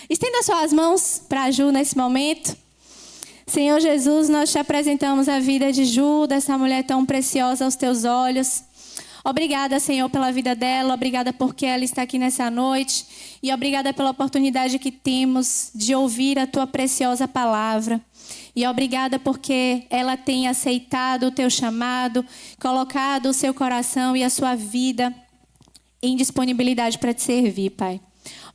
Estenda suas mãos para a Ju nesse momento. Senhor Jesus, nós te apresentamos a vida de Ju, dessa mulher tão preciosa aos teus olhos. Obrigada, Senhor, pela vida dela. Obrigada porque ela está aqui nessa noite. E obrigada pela oportunidade que temos de ouvir a tua preciosa palavra. E obrigada porque ela tem aceitado o teu chamado, colocado o seu coração e a sua vida em disponibilidade para te servir, Pai.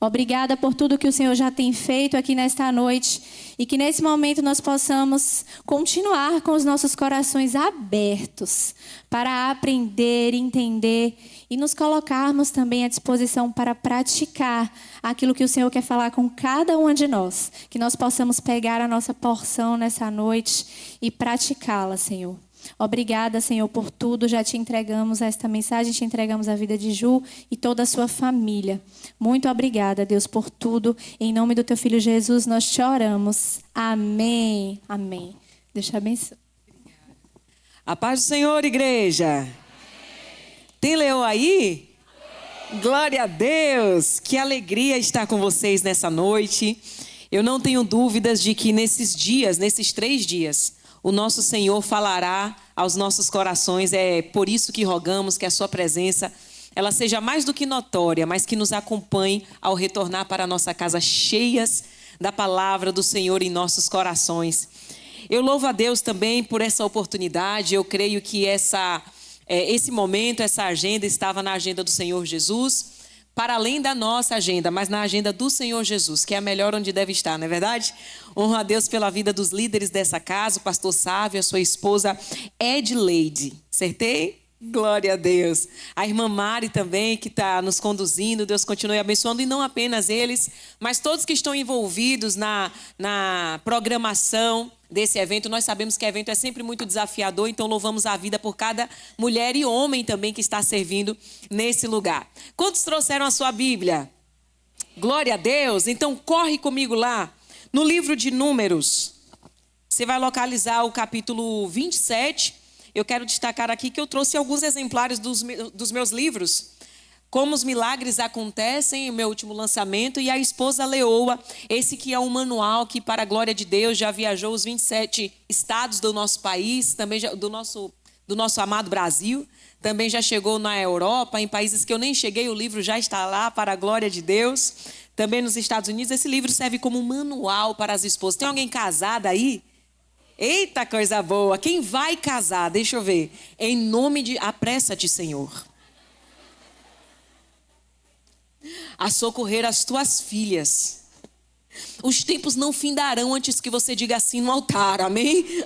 Obrigada por tudo que o Senhor já tem feito aqui nesta noite e que nesse momento nós possamos continuar com os nossos corações abertos para aprender, entender e nos colocarmos também à disposição para praticar aquilo que o Senhor quer falar com cada uma de nós. Que nós possamos pegar a nossa porção nessa noite e praticá-la, Senhor. Obrigada, Senhor, por tudo. Já te entregamos esta mensagem, te entregamos a vida de Ju e toda a sua família. Muito obrigada, Deus, por tudo. Em nome do teu Filho Jesus, nós te oramos. Amém. Amém. Deus te abençoe. A paz do Senhor, igreja. Amém. Tem leão aí? Amém. Glória a Deus. Que alegria estar com vocês nessa noite. Eu não tenho dúvidas de que nesses 3 dias, o nosso Senhor falará aos nossos corações. É por isso que rogamos que a sua presença ela seja mais do que notória, mas que nos acompanhe ao retornar para a nossa casa cheias da palavra do Senhor em nossos corações. Eu louvo a Deus também por essa oportunidade. Eu creio que esse momento, essa agenda estava na agenda do Senhor Jesus, para além da nossa agenda, mas na agenda do Senhor Jesus, que é a melhor onde deve estar, não é verdade? Honro a Deus pela vida dos líderes dessa casa, o pastor Sávio, a sua esposa Edileide. Acertei? Glória a Deus. A irmã Mari também, que está nos conduzindo. Deus continue abençoando, e não apenas eles, mas todos que estão envolvidos na programação desse evento. Nós sabemos que o evento é sempre muito desafiador, então louvamos a vida por cada mulher e homem também que está servindo nesse lugar. Quantos trouxeram a sua Bíblia? Glória a Deus. Então corre comigo lá no livro de Números. Você vai localizar o capítulo 27. Eu quero destacar aqui que eu trouxe alguns exemplares dos meus livros. Como os milagres acontecem, o meu último lançamento, e a esposa Leoa, esse que é um manual que, para a glória de Deus, já viajou os 27 estados do nosso país, também do nosso amado Brasil, também já chegou na Europa, em países que eu nem cheguei, o livro já está lá, para a glória de Deus. Também nos Estados Unidos, esse livro serve como um manual para as esposas. Tem alguém casada aí? Eita, coisa boa. Quem vai casar? Deixa eu ver. Em nome de... Apressa-te, Senhor, a socorrer as tuas filhas. Os tempos não findarão antes que você diga assim no altar, amém?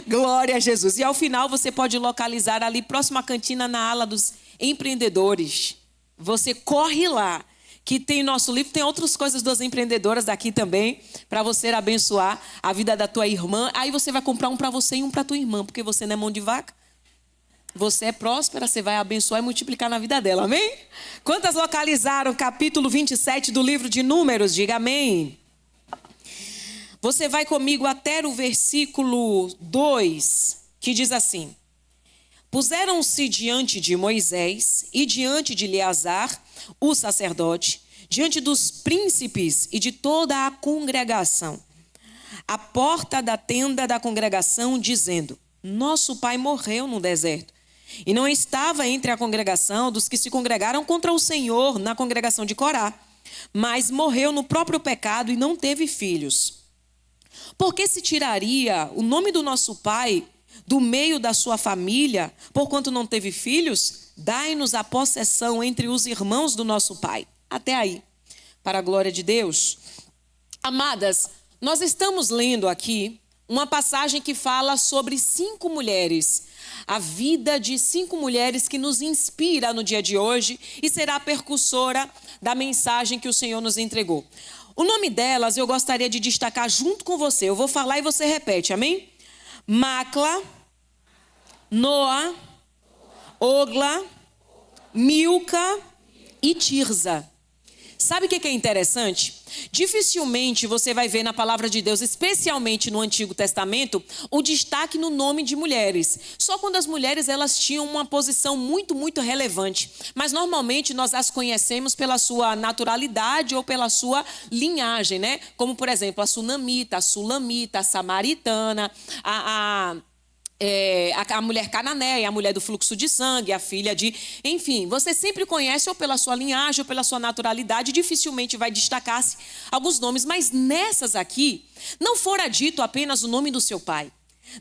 Glória a Jesus. E ao final você pode localizar ali, próximo à cantina, na ala dos empreendedores. Você corre lá, que tem nosso livro, tem outras coisas das empreendedoras daqui também, para você abençoar a vida da tua irmã. Aí você vai comprar um para você e um para tua irmã, porque você não é mão de vaca. Você é próspera, você vai abençoar e multiplicar na vida dela, amém? Quantas localizaram o capítulo 27 do livro de Números? Diga amém. Você vai comigo até o versículo 2, que diz assim: puseram-se diante de Moisés e diante de Eleazar, o sacerdote, diante dos príncipes e de toda a congregação, à porta da tenda da congregação, dizendo: nosso pai morreu no deserto, e não estava entre a congregação dos que se congregaram contra o Senhor na congregação de Corá, mas morreu no próprio pecado e não teve filhos. Por que se tiraria o nome do nosso pai do meio da sua família, porquanto não teve filhos? Dai-nos a possessão entre os irmãos do nosso pai. Até aí, para a glória de Deus. Amadas, nós estamos lendo aqui uma passagem que fala sobre 5 mulheres. A vida de 5 mulheres que nos inspira no dia de hoje e será a percussora da mensagem que o Senhor nos entregou. O nome delas eu gostaria de destacar junto com você. Eu vou falar e você repete, amém? Macla, Noa, Ogla, Milca e Tirza. Sabe o que é interessante? Dificilmente você vai ver na palavra de Deus, especialmente no Antigo Testamento, o destaque no nome de mulheres. Só quando as mulheres elas tinham uma posição muito, muito relevante. Mas normalmente nós as conhecemos pela sua naturalidade ou pela sua linhagem, né? Como, por exemplo, a sunamita, a sulamita, a samaritana, a mulher cananeia, a mulher do fluxo de sangue, a filha de... Enfim, você sempre conhece ou pela sua linhagem ou pela sua naturalidade, dificilmente vai destacar-se alguns nomes, mas nessas aqui, não fora dito apenas o nome do seu pai,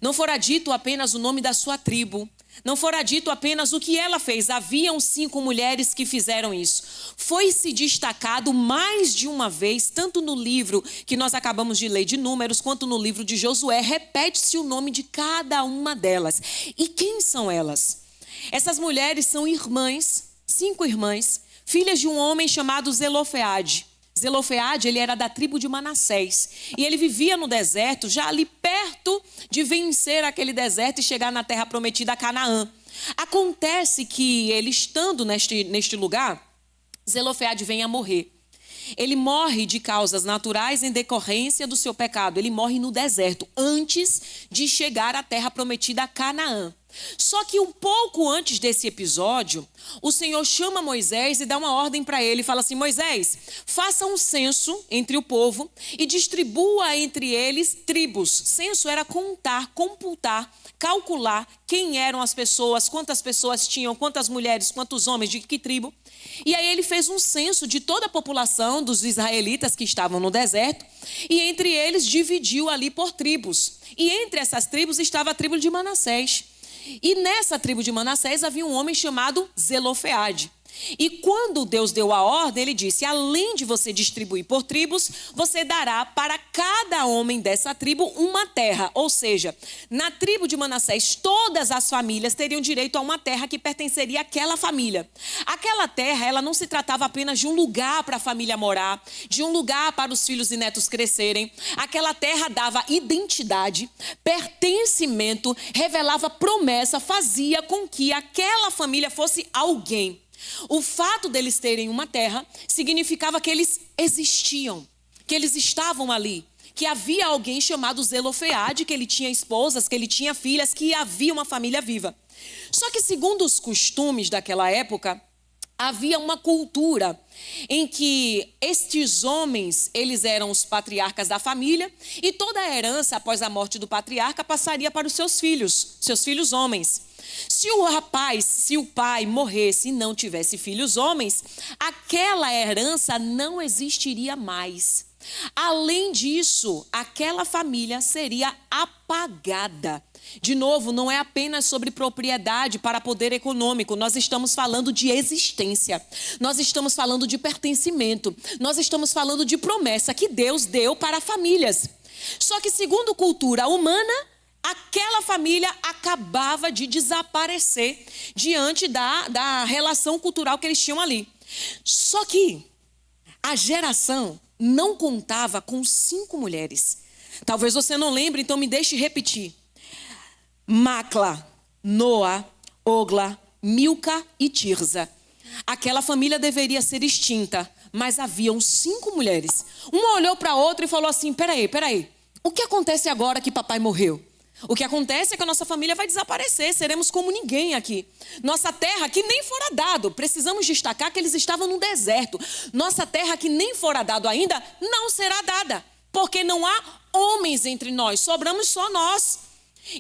não fora dito apenas o nome da sua tribo, não fora dito apenas o que ela fez. Haviam 5 mulheres que fizeram isso. Foi-se destacado mais de uma vez, tanto no livro que nós acabamos de ler de Números, quanto no livro de Josué, repete-se o nome de cada uma delas. E quem são elas? Essas mulheres são irmãs, 5 irmãs, filhas de um homem chamado Zelofeade. Zelofeade, ele era da tribo de Manassés. E ele vivia no deserto, já ali perto de vencer aquele deserto e chegar na terra prometida, Canaã. Acontece que ele estando neste lugar, Zelofeade vem a morrer. Ele morre de causas naturais em decorrência do seu pecado. Ele morre no deserto, antes de chegar à terra prometida, Canaã. Só que um pouco antes desse episódio, o Senhor chama Moisés e dá uma ordem para ele. Fala assim: Moisés, faça um censo entre o povo e distribua entre eles tribos. Censo era contar, computar, calcular quem eram as pessoas, quantas pessoas tinham, quantas mulheres, quantos homens, de que tribo. E aí ele fez um censo de toda a população dos israelitas que estavam no deserto e entre eles dividiu ali por tribos. E entre essas tribos estava a tribo de Manassés. E nessa tribo de Manassés havia um homem chamado Zelofeade. E quando Deus deu a ordem, ele disse: além de você distribuir por tribos, você dará para cada homem dessa tribo uma terra. Ou seja, na tribo de Manassés, todas as famílias teriam direito a uma terra que pertenceria àquela família. Aquela terra, ela não se tratava apenas de um lugar para a família morar, de um lugar para os filhos e netos crescerem. Aquela terra dava identidade, pertencimento, revelava promessa, fazia com que aquela família fosse alguém. O fato deles terem uma terra significava que eles existiam, que eles estavam ali, que havia alguém chamado Zelofeade, que ele tinha esposas, que ele tinha filhas, que havia uma família viva. Só que, segundo os costumes daquela época, havia uma cultura em que estes homens, eles eram os patriarcas da família, e toda a herança após a morte do patriarca passaria para os seus filhos homens. Se o pai morresse e não tivesse filhos homens, aquela herança não existiria mais. Além disso, aquela família seria apagada. De novo, não é apenas sobre propriedade para poder econômico. Nós estamos falando de existência. Nós estamos falando de pertencimento. Nós estamos falando de promessa que Deus deu para famílias. Só que, segundo cultura humana, aquela família acabava de desaparecer diante da relação cultural que eles tinham ali. Só que a geração não contava com 5 mulheres. Talvez você não lembre, então me deixe repetir. Macla, Noa, Ogla, Milca e Tirza. Aquela família deveria ser extinta, mas haviam 5 mulheres. Uma olhou para a outra e falou assim: peraí, o que acontece agora que papai morreu? O que acontece é que a nossa família vai desaparecer, seremos como ninguém aqui. Nossa terra que nem fora dado, precisamos destacar que eles estavam no deserto. Nossa terra que nem fora dado ainda, não será dada, porque não há homens entre nós, sobramos só nós.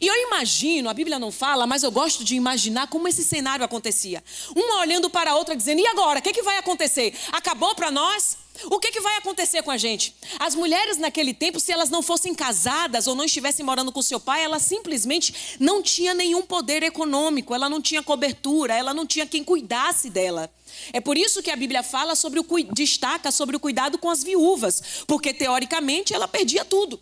E eu imagino, a Bíblia não fala, mas eu gosto de imaginar como esse cenário acontecia. Uma olhando para a outra dizendo: e agora, o que vai acontecer? Acabou para nós? O que vai acontecer com a gente? As mulheres naquele tempo, se elas não fossem casadas ou não estivessem morando com seu pai, ela simplesmente não tinha nenhum poder econômico, ela não tinha cobertura, ela não tinha quem cuidasse dela. É por isso que a Bíblia fala destaca sobre o cuidado com as viúvas, porque teoricamente ela perdia tudo.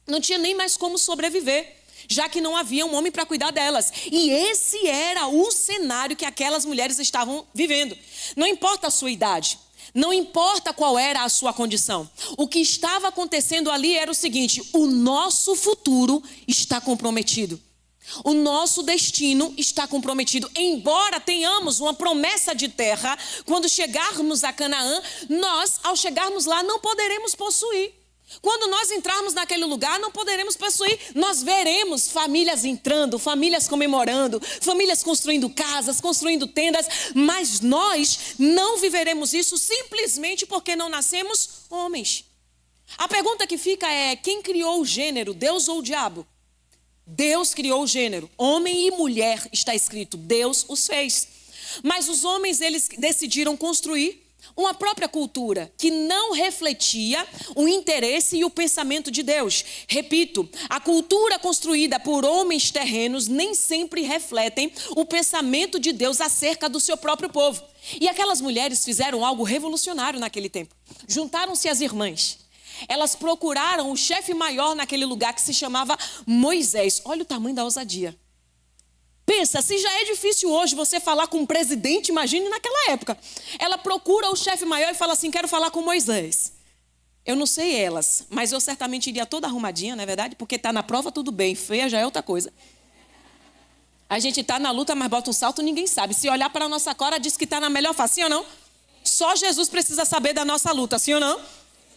Não tinha nem mais como sobreviver, já que não havia um homem para cuidar delas. E esse era o cenário que aquelas mulheres estavam vivendo. Não importa a sua idade, não importa qual era a sua condição. O que estava acontecendo ali era o seguinte: o nosso futuro está comprometido. O nosso destino está comprometido. Embora tenhamos uma promessa de terra, quando chegarmos a Canaã, nós, ao chegarmos lá, não poderemos possuir. Quando nós entrarmos naquele lugar, não poderemos possuir. Nós veremos famílias entrando, famílias comemorando, famílias construindo casas, construindo tendas, mas nós não viveremos isso simplesmente porque não nascemos homens. A pergunta que fica é: quem criou o gênero, Deus ou o diabo? Deus criou o gênero, homem e mulher, está escrito, Deus os fez. Mas os homens, eles decidiram construir uma própria cultura que não refletia o interesse e o pensamento de Deus. Repito, a cultura construída por homens terrenos nem sempre refletem o pensamento de Deus acerca do seu próprio povo. E aquelas mulheres fizeram algo revolucionário naquele tempo. Juntaram-se as irmãs. Elas procuraram o chefe maior naquele lugar que se chamava Moisés. Olha o tamanho da ousadia. Pensa, se já é difícil hoje você falar com um presidente, imagine naquela época. Ela procura o chefe maior e fala assim: quero falar com Moisés. Eu não sei elas, mas eu certamente iria toda arrumadinha, não é verdade? Porque tá na prova tudo bem, feia já é outra coisa. A gente tá na luta, mas bota um salto, ninguém sabe. Se olhar para a nossa cora, diz que tá na melhor fase, sim ou não? Só Jesus precisa saber da nossa luta, sim ou não?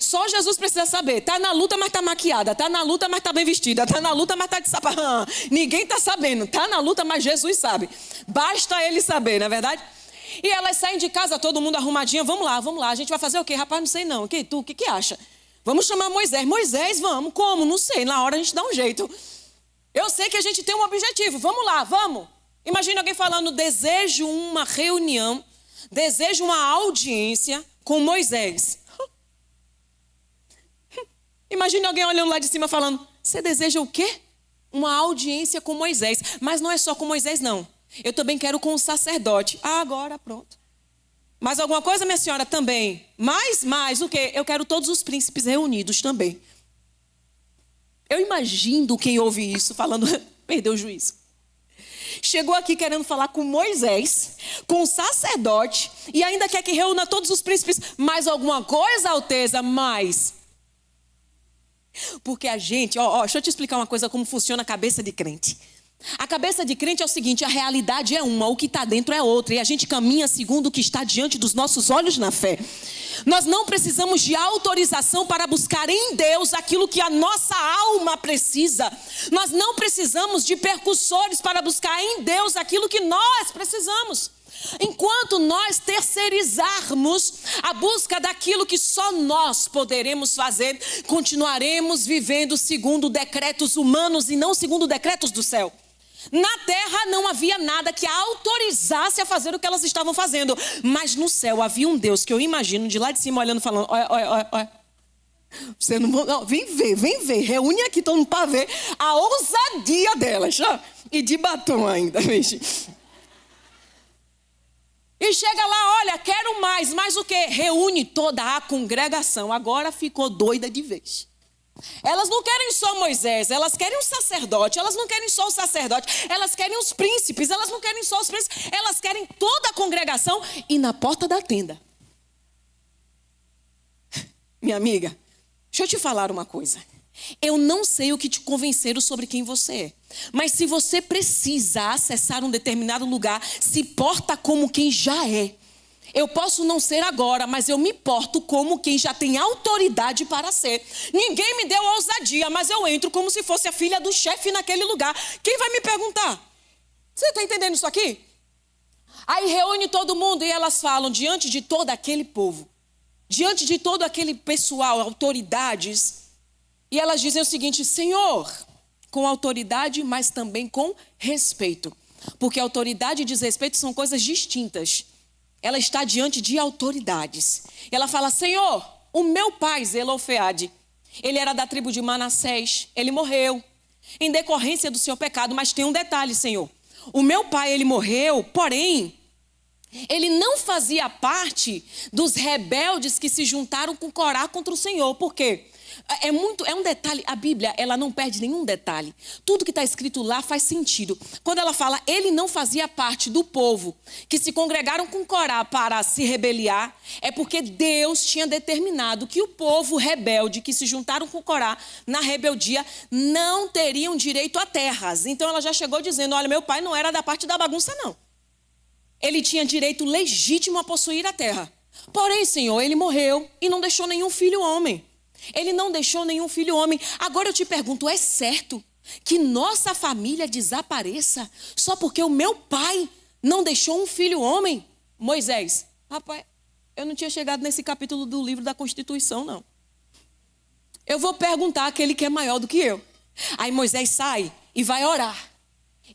Só Jesus precisa saber. Tá na luta, mas tá maquiada. Tá na luta, mas tá bem vestida. Tá na luta, mas tá de sapato. Ninguém tá sabendo. Tá na luta, mas Jesus sabe. Basta ele saber, não é verdade? E elas saem de casa, todo mundo arrumadinho. Vamos lá. A gente vai fazer o quê? Rapaz, não sei não. O que acha? Vamos chamar Moisés. Moisés, vamos. Como? Não sei. Na hora a gente dá um jeito. Eu sei que a gente tem um objetivo. Vamos lá, vamos. Imagina alguém falando: desejo uma reunião, desejo uma audiência com Moisés. Imagina alguém olhando lá de cima falando: você deseja o quê? Uma audiência com Moisés. Mas não é só com Moisés, não. Eu também quero com o sacerdote. Ah, agora pronto. Mais alguma coisa, minha senhora? Também. Mais o quê? Eu quero todos os príncipes reunidos também. Eu imagino quem ouve isso falando: perdeu o juízo. Chegou aqui querendo falar com Moisés, com o sacerdote, e ainda quer que reúna todos os príncipes. Mais alguma coisa, Alteza? Mais. Porque a gente, deixa eu te explicar uma coisa, como funciona a cabeça de crente. A cabeça de crente é o seguinte: a realidade é uma, o que está dentro é outra, e a gente caminha segundo o que está diante dos nossos olhos na fé. Nós não precisamos de autorização para buscar em Deus aquilo que a nossa alma precisa. Nós não precisamos de percussores para buscar em Deus aquilo que nós precisamos. Enquanto nós terceirizarmos a busca daquilo que só nós poderemos fazer, continuaremos vivendo segundo decretos humanos e não segundo decretos do céu. Na terra não havia nada que a autorizasse a fazer o que elas estavam fazendo, mas no céu havia um Deus que eu imagino de lá de cima olhando, falando: olha. Você não, vem ver, reúne aqui todo mundo para ver a ousadia delas, e de batom ainda, veja. E chega lá: olha, quero mais o quê? Reúne toda a congregação. Agora ficou doida de vez. Elas não querem só Moisés, elas querem um sacerdote. Elas não querem só o sacerdote, elas querem os príncipes. Elas não querem só os príncipes, elas querem toda a congregação. E na porta da tenda, minha amiga, deixa eu te falar uma coisa. Eu não sei o que te convenceram sobre quem você é, mas se você precisa acessar um determinado lugar, se porta como quem já é. Eu posso não ser agora, mas eu me porto como quem já tem autoridade para ser. Ninguém me deu ousadia, mas eu entro como se fosse a filha do chefe naquele lugar. Quem vai me perguntar? Você está entendendo isso aqui? Aí reúne todo mundo e elas falam diante de todo aquele povo, diante de todo aquele pessoal, autoridades. E elas dizem o seguinte: Senhor, com autoridade, mas também com respeito. Porque autoridade e desrespeito são coisas distintas. Ela está diante de autoridades. Ela fala: Senhor, o meu pai Zelofeade, ele era da tribo de Manassés, ele morreu em decorrência do seu pecado. Mas tem um detalhe, Senhor: o meu pai, ele morreu, porém, Ele não fazia parte dos rebeldes que se juntaram com Corá contra o Senhor. Por quê? É um detalhe, a Bíblia, ela não perde nenhum detalhe. Tudo que está escrito lá faz sentido. Quando ela fala, ele não fazia parte do povo que se congregaram com Corá para se rebeliar, é porque Deus tinha determinado que o povo rebelde que se juntaram com Corá na rebeldia não teriam direito a terras. Então ela já chegou dizendo, olha, meu pai não era da parte da bagunça não. Ele tinha direito legítimo a possuir a terra. Porém, Senhor, ele morreu e não deixou nenhum filho homem. Ele não deixou nenhum filho homem. Agora eu te pergunto, é certo que nossa família desapareça só porque o meu pai não deixou um filho homem? Moisés, rapaz, eu não tinha chegado nesse capítulo do livro da Constituição, não. Eu vou perguntar àquele que é maior do que eu. Aí Moisés sai e vai orar.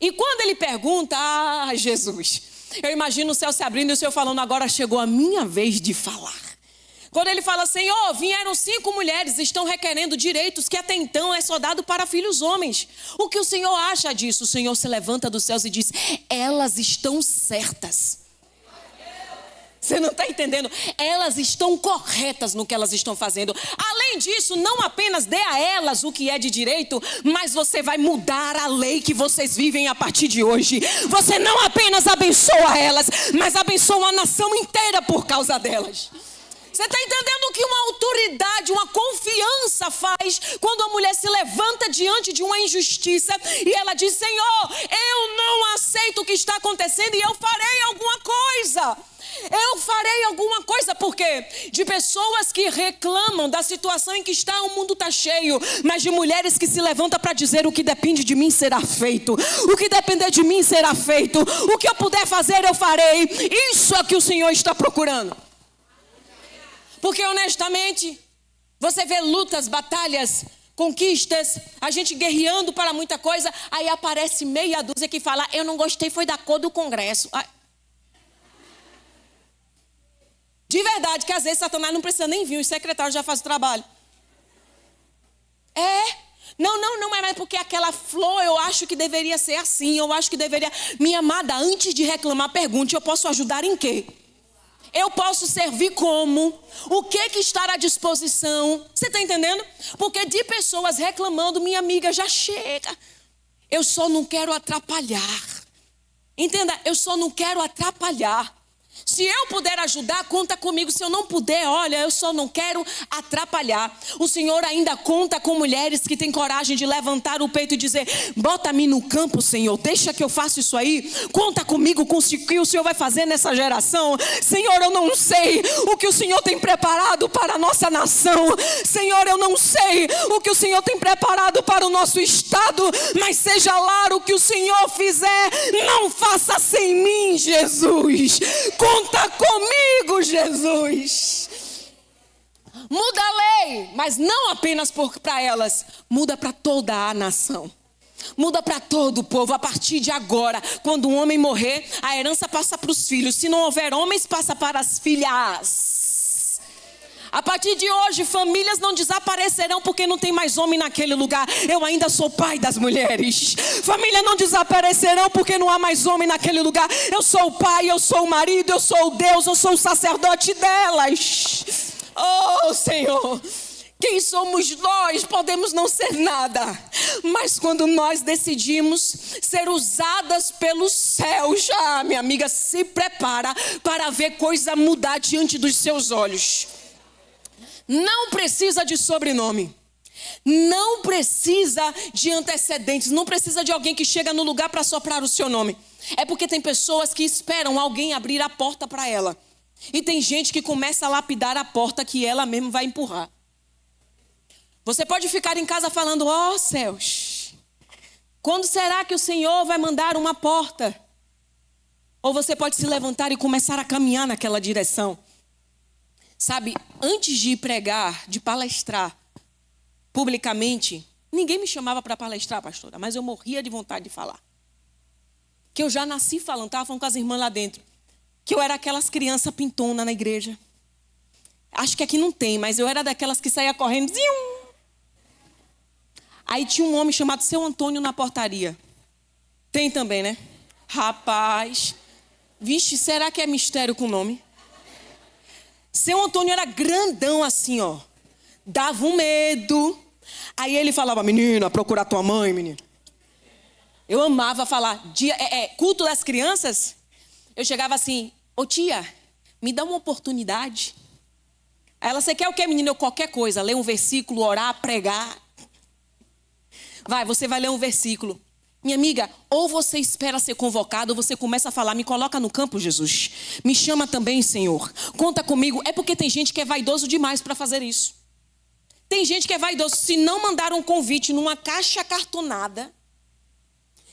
E quando ele pergunta, Jesus, eu imagino o céu se abrindo e o Senhor falando, agora chegou a minha vez de falar. Quando ele fala, Senhor, vieram 5 mulheres, estão requerendo direitos que até então é só dado para filhos homens. O que o Senhor acha disso? O Senhor se levanta dos céus e diz, elas estão certas. Você não está entendendo? Elas estão corretas no que elas estão fazendo. Além disso, não apenas dê a elas o que é de direito, mas você vai mudar a lei que vocês vivem a partir de hoje. Você não apenas abençoa elas, mas abençoa a nação inteira por causa delas. Você está entendendo o que uma autoridade, uma confiança faz quando a mulher se levanta diante de uma injustiça e ela diz, Senhor, eu não aceito o que está acontecendo e eu farei alguma coisa. Eu farei alguma coisa, porque de pessoas que reclamam da situação em que está, o mundo está cheio, mas de mulheres que se levantam para dizer o que depende de mim será feito, o que depender de mim será feito, o que eu puder fazer eu farei. Isso é o que o Senhor está procurando. Porque honestamente, você vê lutas, batalhas, conquistas, a gente guerreando para muita coisa, aí aparece meia dúzia que fala, eu não gostei, foi da cor do Congresso. De verdade, que às vezes Satanás não precisa nem vir, os secretários já fazem o trabalho. Não, mas porque aquela flor eu acho que deveria ser assim, eu acho que deveria... Minha amada, antes de reclamar, pergunte, eu posso ajudar em quê? Eu posso servir como? O que está à disposição? Você está entendendo? Porque de pessoas reclamando, minha amiga, já chega. Eu só não quero atrapalhar. Entenda, eu só não quero atrapalhar. Se eu puder ajudar, conta comigo. Se eu não puder, olha, eu só não quero atrapalhar. O Senhor ainda conta com mulheres que têm coragem de levantar o peito e dizer, bota-me no campo, Senhor, deixa que eu faça isso aí. Conta comigo com o que o Senhor vai fazer nessa geração. Senhor, eu não sei o que o Senhor tem preparado para a nossa nação. Senhor, eu não sei o que o Senhor tem preparado para o nosso estado. Mas seja lá o que o Senhor fizer, não faça sem mim, Jesus. Conta comigo, Jesus. Muda a lei, mas não apenas para elas. Muda para toda a nação. Muda para todo o povo. A partir de agora, quando um homem morrer, a herança passa para os filhos. Se não houver homens, passa para as filhas. A partir de hoje, famílias não desaparecerão porque não tem mais homem naquele lugar. Eu ainda sou pai das mulheres. Famílias não desaparecerão porque não há mais homem naquele lugar. Eu sou o pai, eu sou o marido, eu sou o Deus, eu sou o sacerdote delas. Oh, Senhor, quem somos nós? Podemos não ser nada. Mas quando nós decidimos ser usadas pelos céus, minha amiga, se prepara para ver coisa mudar diante dos seus olhos. Não precisa de sobrenome, não precisa de antecedentes, não precisa de alguém que chega no lugar para soprar o seu nome. É porque tem pessoas que esperam alguém abrir a porta para ela. E tem gente que começa a lapidar a porta que ela mesma vai empurrar. Você pode ficar em casa falando, ó céus, quando será que o Senhor vai mandar uma porta? Ou você pode se levantar e começar a caminhar naquela direção. Sabe, antes de pregar, de palestrar publicamente, ninguém me chamava para palestrar, pastora, mas eu morria de vontade de falar. Que eu já nasci falando, estava falando com as irmãs lá dentro, que eu era aquelas crianças pintonas na igreja. Acho que aqui não tem, mas eu era daquelas que saía correndo. Aí tinha um homem chamado Seu Antônio na portaria. Tem também, né? Rapaz, Vixe, será que é mistério com o nome? Seu Antônio era grandão assim, ó. Dava um medo. Aí ele falava, menina, procurar tua mãe, menina. Eu amava falar, culto das crianças. Eu chegava assim, ô tia, me dá uma oportunidade. Aí ela, você quer o quê, menina? Eu qualquer coisa, ler um versículo, orar, pregar. Vai, você vai ler um versículo. Minha amiga, ou você espera ser convocado, ou você começa a falar, me coloca no campo, Jesus. Me chama também, Senhor. Conta comigo. É porque tem gente que é vaidoso demais para fazer isso. Tem gente que é vaidoso. Se não mandar um convite numa caixa cartonada,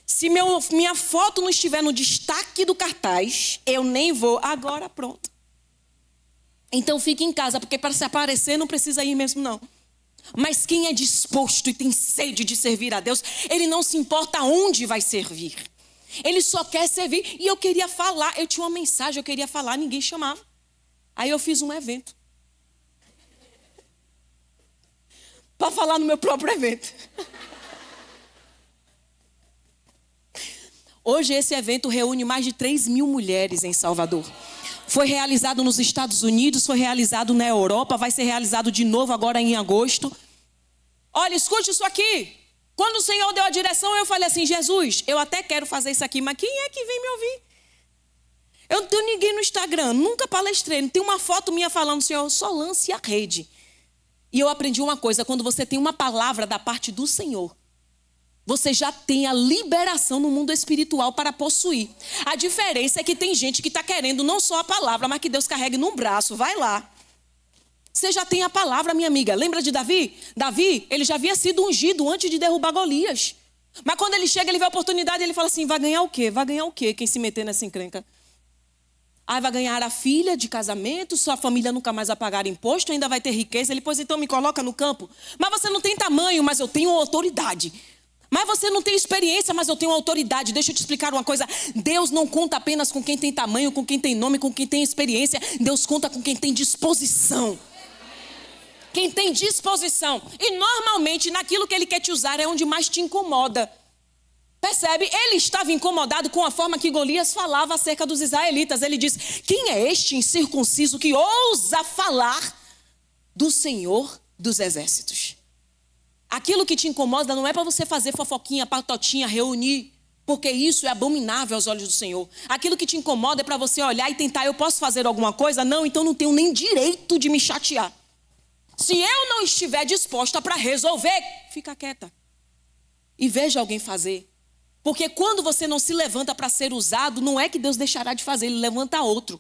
se minha foto não estiver no destaque do cartaz, eu nem vou. Agora pronto. Então fique em casa, porque para se aparecer não precisa ir mesmo não. Mas quem é disposto e tem sede de servir a Deus, ele não se importa onde vai servir. Ele só quer servir. E eu queria falar, eu tinha uma mensagem, eu queria falar, ninguém chamava. Aí eu fiz um evento. Para falar no meu próprio evento. Hoje esse evento reúne mais de 3.000 mulheres em Salvador. Foi realizado nos Estados Unidos, foi realizado na Europa, vai ser realizado de novo agora em agosto. Olha, escute isso aqui. Quando o Senhor deu a direção, eu falei assim, Jesus, eu até quero fazer isso aqui, mas quem é que vem me ouvir? Eu não tenho ninguém no Instagram, nunca palestrei, não tem uma foto minha falando, Senhor, só lance a rede. E eu aprendi uma coisa, quando você tem uma palavra da parte do Senhor, você já tem a liberação no mundo espiritual para possuir. A diferença é que tem gente que está querendo não só a palavra, mas que Deus carregue num braço. Vai lá. Você já tem a palavra, minha amiga. Lembra de Davi? Davi, ele já havia sido ungido antes de derrubar Golias. Mas quando ele chega, ele vê a oportunidade e ele fala assim, vai ganhar o quê? Vai ganhar o quê quem se meter nessa encrenca? Aí vai ganhar a filha de casamento, sua família nunca mais vai pagar imposto, ainda vai ter riqueza. Ele, pois então me coloca no campo. Mas você não tem tamanho, mas eu tenho autoridade. Mas você não tem experiência, mas eu tenho autoridade. Deixa eu te explicar uma coisa. Deus não conta apenas com quem tem tamanho, com quem tem nome, com quem tem experiência. Deus conta com quem tem disposição. Quem tem disposição. E normalmente naquilo que Ele quer te usar é onde mais te incomoda. Percebe? Ele estava incomodado com a forma que Golias falava acerca dos israelitas. Ele diz, quem é este incircunciso que ousa falar do Senhor dos exércitos? Aquilo que te incomoda não é para você fazer fofoquinha, patotinha, reunir, porque isso é abominável aos olhos do Senhor. Aquilo que te incomoda é para você olhar e tentar, eu posso fazer alguma coisa? Não, então não tenho nem direito de me chatear. Se eu não estiver disposta para resolver, fica quieta. E veja alguém fazer. Porque quando você não se levanta para ser usado, não é que Deus deixará de fazer, Ele levanta outro.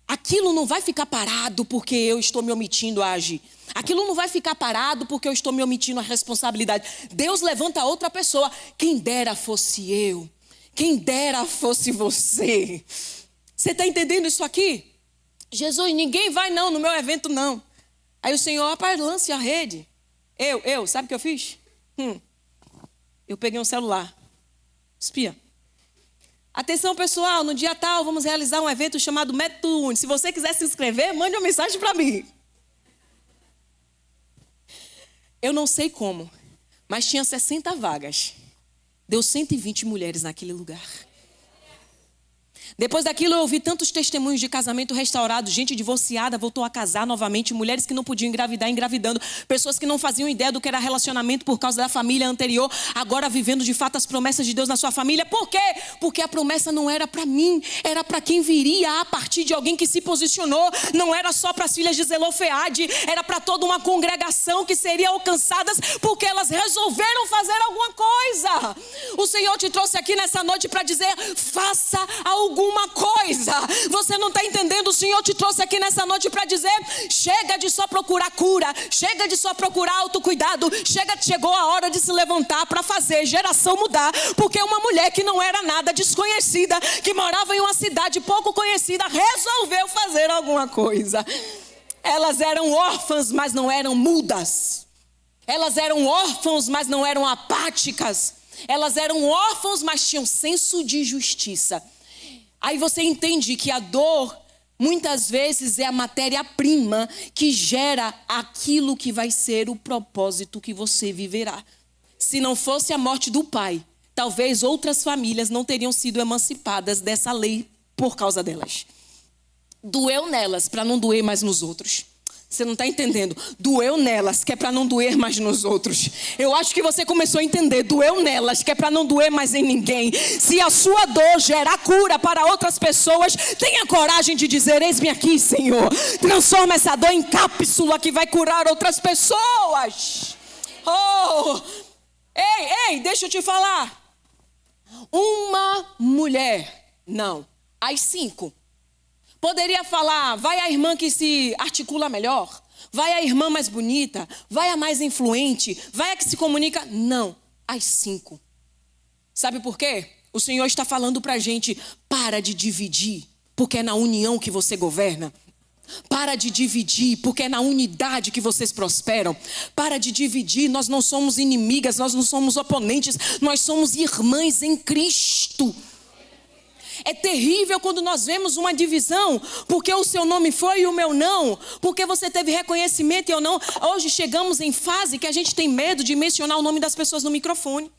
Aquilo não vai ficar parado porque eu estou me omitindo a agir. Aquilo não vai ficar parado porque eu estou me omitindo a responsabilidade. Deus levanta outra pessoa. Quem dera fosse eu. Quem dera fosse você. Você está entendendo isso aqui? Jesus, ninguém vai não no meu evento não. Aí o Senhor, rapaz, lance a rede. Sabe o que eu fiz? Eu peguei um celular. Espia. Atenção pessoal, no dia tal vamos realizar um evento chamado Método Único. Se você quiser se inscrever, mande uma mensagem para mim. Eu não sei como, mas tinha 60 vagas. Deu 120 mulheres naquele lugar. Depois daquilo eu ouvi tantos testemunhos de casamento restaurado, gente divorciada voltou a casar novamente, mulheres que não podiam engravidar, engravidando, pessoas que não faziam ideia do que era relacionamento por causa da família anterior, agora vivendo de fato as promessas de Deus na sua família. Por quê? Porque a promessa não era para mim, era para quem viria a partir de alguém que se posicionou, não era só para as filhas de Zelofeade, era para toda uma congregação que seria alcançadas porque elas resolveram fazer alguma coisa. O Senhor te trouxe aqui nessa noite para dizer, faça alguma coisa. Você não está entendendo? O Senhor te trouxe aqui nessa noite para dizer, chega de só procurar cura, chega de só procurar autocuidado, chegou a hora de se levantar para fazer geração mudar, porque uma mulher que não era nada, desconhecida, que morava em uma cidade pouco conhecida, resolveu fazer alguma coisa. Elas eram órfãs, mas não eram mudas. Elas eram órfãos, mas não eram apáticas. Elas eram órfãos, mas tinham senso de justiça. Aí você entende que a dor, muitas vezes, é a matéria-prima que gera aquilo que vai ser o propósito que você viverá. Se não fosse a morte do pai, talvez outras famílias não teriam sido emancipadas dessa lei por causa delas. Doeu nelas para não doer mais nos outros. Você não está entendendo? Doeu nelas, que é para não doer mais nos outros. Eu acho que você começou a entender. Doeu nelas, que é para não doer mais em ninguém. Se a sua dor gerar cura para outras pessoas, tenha coragem de dizer: eis-me aqui, Senhor. Transforma essa dor em cápsula que vai curar outras pessoas. Oh! Ei, deixa eu te falar. Uma mulher, não, as 5. Poderia falar: vai a irmã que se articula melhor, vai a irmã mais bonita, vai a mais influente, vai a que se comunica. Não, as 5. Sabe por quê? O Senhor está falando para a gente: para de dividir, porque é na união que você governa. Para de dividir, porque é na unidade que vocês prosperam. Para de dividir, nós não somos inimigas, nós não somos oponentes, nós somos irmãs em Cristo. É terrível quando nós vemos uma divisão, porque o seu nome foi e o meu não, porque você teve reconhecimento e eu não. Hoje chegamos em fase que a gente tem medo de mencionar o nome das pessoas no microfone,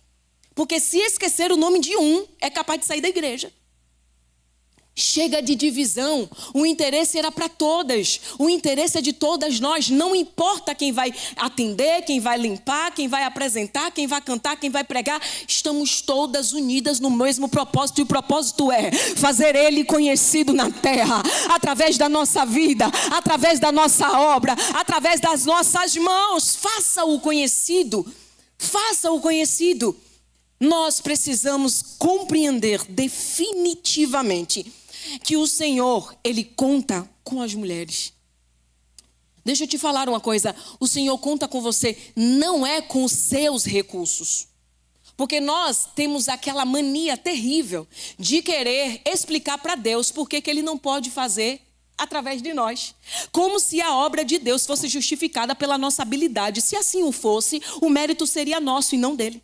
porque se esquecer o nome de um, é capaz de sair da igreja. Chega de divisão, o interesse era para todas, o interesse é de todas nós, não importa quem vai atender, quem vai limpar, quem vai apresentar, quem vai cantar, quem vai pregar, estamos todas unidas no mesmo propósito, e o propósito é fazer Ele conhecido na terra, através da nossa vida, através da nossa obra, através das nossas mãos. Faça-o conhecido, faça-o conhecido. Nós precisamos compreender definitivamente que o Senhor, Ele conta com as mulheres. Deixa eu te falar uma coisa, o Senhor conta com você, não é com os seus recursos. Porque nós temos aquela mania terrível de querer explicar para Deus por que Ele não pode fazer através de nós. Como se a obra de Deus fosse justificada pela nossa habilidade. Se assim o fosse, o mérito seria nosso e não dele.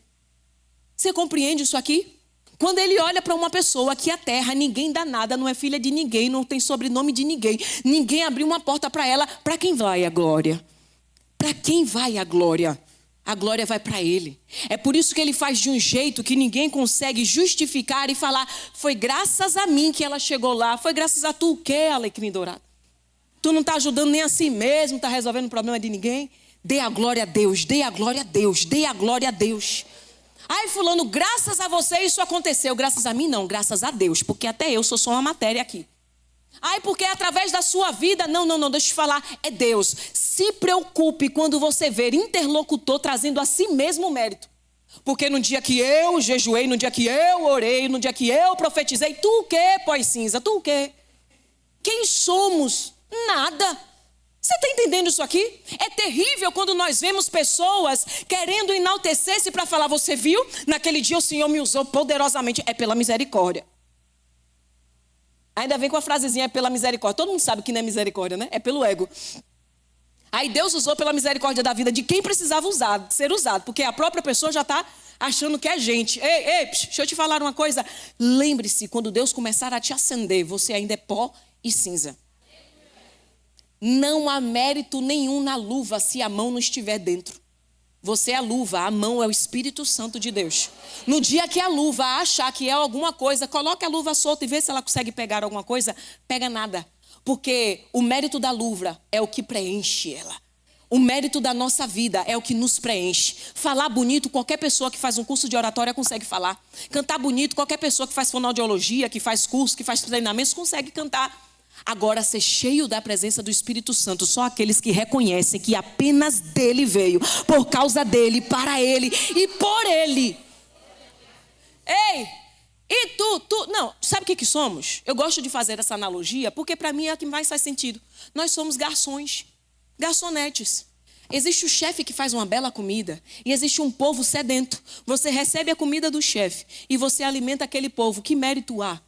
Você compreende isso aqui? Quando ele olha para uma pessoa que a terra, ninguém dá nada, não é filha de ninguém, não tem sobrenome de ninguém, ninguém abriu uma porta para ela, para quem vai a glória? Para quem vai a glória? A glória vai para ele. É por isso que ele faz de um jeito que ninguém consegue justificar e falar: foi graças a mim que ela chegou lá, foi graças a tu o quê, alecrim dourado? Tu não está ajudando nem a si mesmo, não está resolvendo o problema de ninguém? Dê a glória a Deus, dê a glória a Deus, dê a glória a Deus. Ai, fulano, graças a você isso aconteceu. Graças a mim não, graças a Deus, porque até eu sou só uma matéria aqui. Ai, porque é através da sua vida. Não, deixa eu te falar, é Deus. Se preocupe quando você ver interlocutor trazendo a si mesmo o mérito. Porque no dia que eu jejuei, no dia que eu orei, no dia que eu profetizei, tu o quê, pós-cinza? Tu o quê? Quem somos? Nada. Você está entendendo isso aqui? É terrível quando nós vemos pessoas querendo enaltecer-se para falar: você viu? Naquele dia o Senhor me usou poderosamente. É pela misericórdia. Ainda vem com a frasezinha: é pela misericórdia. Todo mundo sabe que não é misericórdia, né? É pelo ego. Aí Deus usou pela misericórdia da vida de quem precisava ser usado. Porque a própria pessoa já está achando que é gente. Ei, deixa eu te falar uma coisa. Lembre-se, quando Deus começar a te acender, você ainda é pó e cinza. Não há mérito nenhum na luva se a mão não estiver dentro. Você é a luva, a mão é o Espírito Santo de Deus. No dia que a luva achar que é alguma coisa, coloque a luva solta e vê se ela consegue pegar alguma coisa. Pega nada. Porque o mérito da luva é o que preenche ela. O mérito da nossa vida é o que nos preenche. Falar bonito, qualquer pessoa que faz um curso de oratória consegue falar. Cantar bonito, qualquer pessoa que faz fonoaudiologia, que faz curso, que faz treinamentos, consegue cantar. Agora, ser cheio da presença do Espírito Santo, só aqueles que reconhecem que apenas dele veio, por causa dele, para ele e por ele. Ei, e tu, não, sabe o que somos? Eu gosto de fazer essa analogia, porque para mim é a que mais faz sentido. Nós somos garçons, garçonetes. Existe o chefe que faz uma bela comida e existe um povo sedento. Você recebe a comida do chefe e você alimenta aquele povo. Que mérito há?